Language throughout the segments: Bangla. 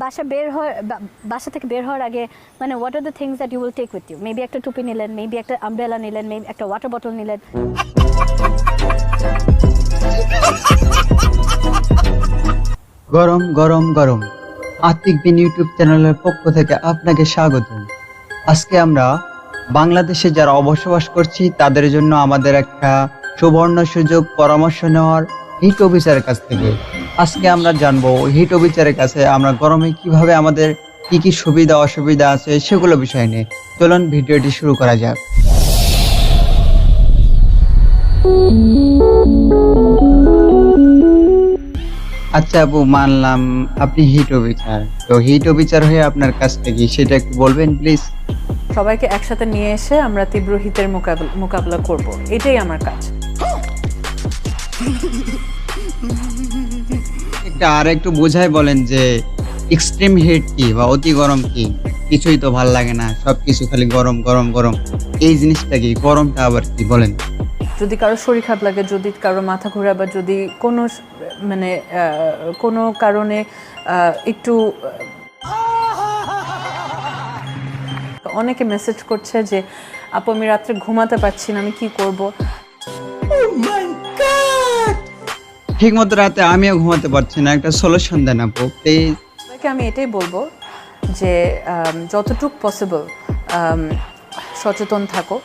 বাসা থেকে বের হওয়ার আগে মানে what are the things that you will take with you? Maybe একটা টুপি নিলেন, মেবি একটা আমব্রেলা নিলেন, মেবি একটা ওয়াটার বটল নিলেন। গরম গরম গরম আতিক বিন ইউটিউব চ্যানেলের পক্ষ থেকে আপনাকে স্বাগত। আজকে আমরা বাংলাদেশে যারা বসবাস করছি তাদের জন্য আমাদের একটা সুবর্ণ সুযোগ পরামর্শ নেওয়ার হিট অফিসারের কাছ থেকে। আজকে আমরা জানবো হিট অফিসারের কাছে আমরা গরমে কিভাবে আমাদের কি কি সুবিধা অসুবিধা আছে সেগুলো বিষয় নিয়ে। চলুন ভিডিওটি শুরু করা যাক। আচ্ছা আপু, মানলাম আপনি হিট অফিসার, তো হিট অফিসার হয়ে আপনার কাজটা কি সেটা একটু বলবেন প্লিজ? সবাইকে একসাথে নিয়ে এসে আমরা তীব্র হিতের মোকাবিলা করব, এটাই আমার কাজ। আর একটু বোঝাই বলেন যে এক্সট্রিম হিট কি বা অতি গরম কি? কিছুই তো ভাল লাগে না, সবকিছু খালি গরম গরম গরম। এই জিনিসটা কি, গরমটা আবার কি বলেন? যদি কারো শরীর খারাপ লাগে, যদি কারো মাথা ঘোরা, বা যদি কোনো মানে কোনো কারণে একটু অনেকে মেসেজ করছে যে আপু আমি রাত্রে ঘুমাতে পারছি না, আমি কি করব? ঠিক মতো রাতে আমিও ঘুমাতে পারছি না, একটা সলিউশন দেন আপু প্লিজ। আমি এটাই বলবো যে যতটুকু পসিবল সচেতন থাকো।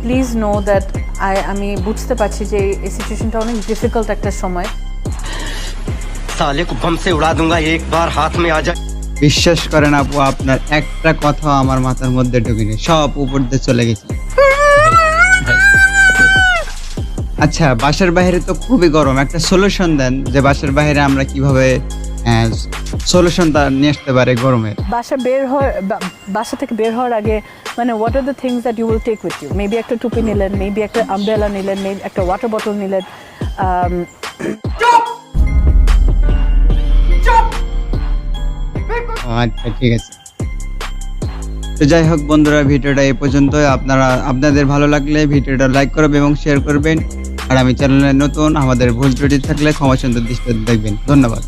প্লিজ নো দ্যাট আমি বুঝতে পারছি যে এই সিচুয়েশনটা অনেক ডিফিকাল্ট একটা সময়। साले को बम से उड़ा दूंगा एक बार हाथ में आ जाए। বিশ্বাস করেন আপু, আপনার একটা কথা আমার মাথার মধ্যে ঢুকেনি, সব উপর দিয়ে চলে গেছে। আচ্ছা, বাসার বাইরে তো খুবই গরম, একটা সলিউশন দেন যে বাসার বাইরে আমরা কিভাবে সলিউশনটা নিয়ে আসতে পারি গরমের। বাসা থেকে বের হওয়ার আগে মানে what are the things that you will take with you? Maybe একটা টুপি নিলেন, মেবি একটা আমব্রেলা নিলেন, মেবি একটা ওয়াটার বটল নিলেন। আচ্ছা ঠিক আছে। তো যাই হোক বন্ধুরা, ভিডিওটা এই পর্যন্ত। আপনাদের ভালো লাগলে ভিডিওটা লাইক করবেন এবং শেয়ার করবেন। আর আমি চ্যানেলে নতুন, আমাদের ভুল ত্রুটি থাকলে ক্ষমা সুন্দর দৃষ্টিতে দেখবেন। ধন্যবাদ।